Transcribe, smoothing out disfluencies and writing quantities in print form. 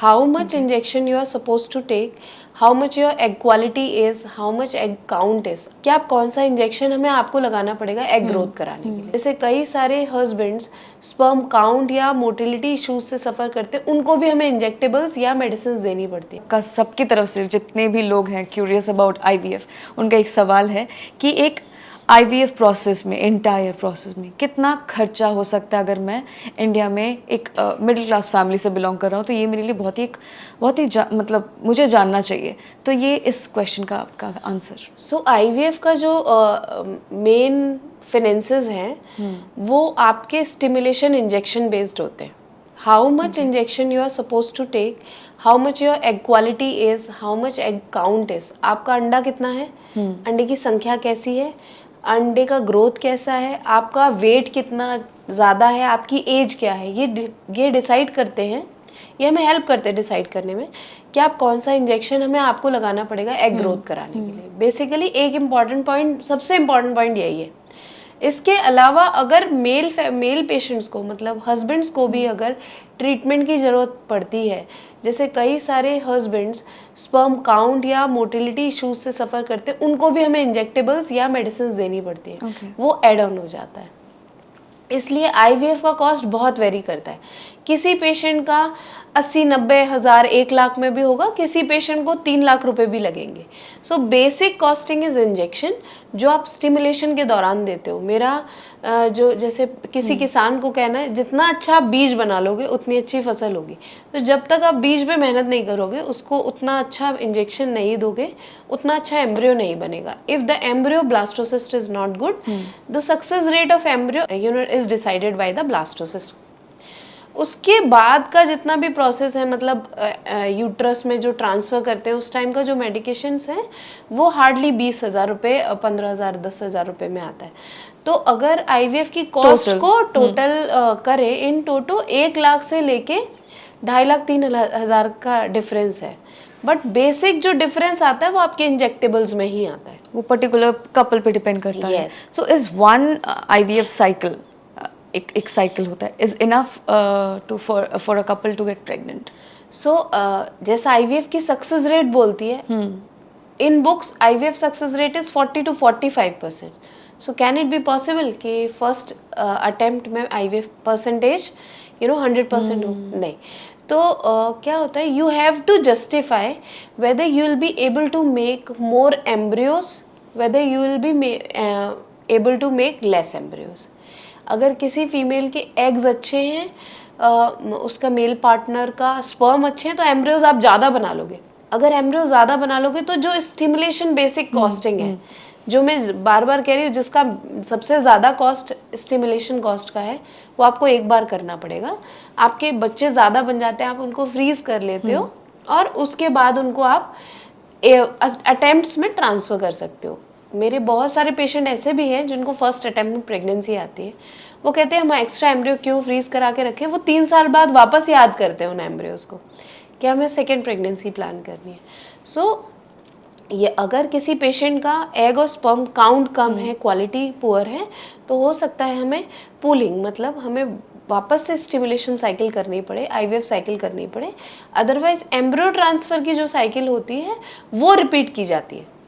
how much injection you are supposed to take, how much your egg quality is, how much egg count is, कि आप कौन सा injection हमें आपको लगाना पड़ेगा एग ग्रोथ कराने के लिए। जैसे कई सारे हस्बैंड्स स्पर्म काउंट या मोटिलिटी इश्यूज से सफ़र करते हैं, उनको भी हमें इंजेक्टेबल्स या मेडिसिन देनी पड़ती है। का सबकी तरफ से जितने भी लोग हैं क्यूरियस अबाउट आईवीएफ, उनका एक सवाल है कि एक आईवीएफ प्रोसेस में, एंटायर प्रोसेस में कितना खर्चा हो सकता है। अगर मैं इंडिया में एक मिडिल क्लास फैमिली से बिलोंग कर रहा हूँ तो ये मेरे लिए बहुत ही मतलब मुझे जानना चाहिए। तो ये इस क्वेश्चन का आपका आंसर। सो आईवीएफ का जो मेन फिनेंसेस हैं वो आपके स्टिमुलेशन इंजेक्शन बेस्ड होते हैं। How much injection you are suppose to take, how much your egg quality is, how much egg count is, आपका अंडा कितना है, अंडे की संख्या कैसी है, अंडे का ग्रोथ कैसा है, आपका वेट कितना ज़्यादा है, आपकी एज क्या है, ये डिसाइड करते हैं। ये हमें हेल्प करते हैं डिसाइड करने में कि आप कौन सा इंजेक्शन हमें आपको लगाना पड़ेगा एग ग्रोथ कराने के लिए। बेसिकली एक इम्पॉर्टेंट पॉइंट, सबसे इम्पॉर्टेंट पॉइंट यही है। इसके अलावा अगर मेल पेशेंट्स को, मतलब हस्बैंड्स को भी अगर ट्रीटमेंट की ज़रूरत पड़ती है, जैसे कई सारे हस्बैंड्स स्पर्म काउंट या मोटिलिटी इश्यूज से सफ़र करते हैं, उनको भी हमें इंजेक्टेबल्स या मेडिसिन देनी पड़ती है। वो एड ऑन हो जाता है। इसलिए आईवीएफ का कॉस्ट बहुत वेरी करता है। किसी पेशेंट का 80-90 हज़ार 1 लाख में भी होगा, किसी पेशेंट को 3 लाख रुपए भी लगेंगे। So basic costing is injection जो आप स्टिमुलेशन के दौरान देते हो। मेरा जो जैसे किसी किसान को कहना है जितना अच्छा आप बीज बना लोगे उतनी अच्छी फसल होगी। तो जब तक आप बीज पे मेहनत नहीं करोगे, उसको उतना अच्छा इंजेक्शन नहीं दोगे, उतना अच्छा एम्ब्रियो नहीं बनेगा। If the embryo blastocyst is not good, the success rate of embryo is decided by the blastocyst. उसके बाद का जितना भी प्रोसेस है, मतलब यूट्रस में जो ट्रांसफ़र करते हैं उस टाइम का जो मेडिकेशंस हैं वो हार्डली 20,000 रुपये, 15,000, 10,000 रुपये में आता है। तो अगर आईवीएफ की कॉस्ट को टोटल करें, इन टोटो 1 लाख से लेके 2.5 लाख 3,000 का डिफरेंस है। बट बेसिक जो डिफरेंस आता है वो आपके इंजेक्टेबल्स में ही आता है। वो पर्टिकुलर कपल पे डिपेंड करता है। So is one IVF cycle, एक साइकिल होता है, is enough to for a couple to get pregnant? So जैसा आईवीएफ की सक्सेस रेट बोलती है, in books IVF success rate is 40 to 45%. So can it be possible कि first attempt में IVF percentage 100% हो? नहीं। तो क्या होता है, you have to justify whether you will be able to make more embryos, weather you will be able to make less embryos. अगर किसी फीमेल के एग्स अच्छे हैं, उसका मेल पार्टनर का स्पर्म अच्छे हैं, तो एम्ब्रियोज आप ज़्यादा बना लोगे। अगर एम्ब्रियो ज़्यादा बना लोगे तो जो स्टिमुलेशन बेसिक कॉस्टिंग है, जो मैं बार बार कह रही हूँ, जिसका सबसे ज़्यादा कॉस्ट स्टिमुलेशन कॉस्ट का है, वो आपको एक बार करना पड़ेगा। आपके बच्चे ज़्यादा बन जाते हैं, आप उनको फ्रीज कर लेते हो और उसके बाद उनको आप अटेम्प्ट्स में ट्रांसफ़र कर सकते हो। मेरे बहुत सारे पेशेंट ऐसे भी हैं जिनको फर्स्ट अटेम्प्ट में प्रेगनेंसी आती है, वो कहते हैं हम एक्स्ट्रा एम्ब्रियो क्यों फ्रीज करा के रखें। वो 3 साल बाद वापस याद करते हैं उन एम्ब्रियोज को कि हमें सेकेंड प्रेगनेंसी प्लान करनी है। सो ये अगर किसी पेशेंट का एग और स्पर्म काउंट कम है, क्वालिटी पुअर है, तो हो सकता है हमें पूलिंग, मतलब हमें वापस से स्टिमुलेशन साइकिल करनी पड़े, आईवीएफ साइकिल करनी पड़े। अदरवाइज एम्ब्रियो ट्रांसफ़र की जो साइकिल होती है वो रिपीट की जाती है।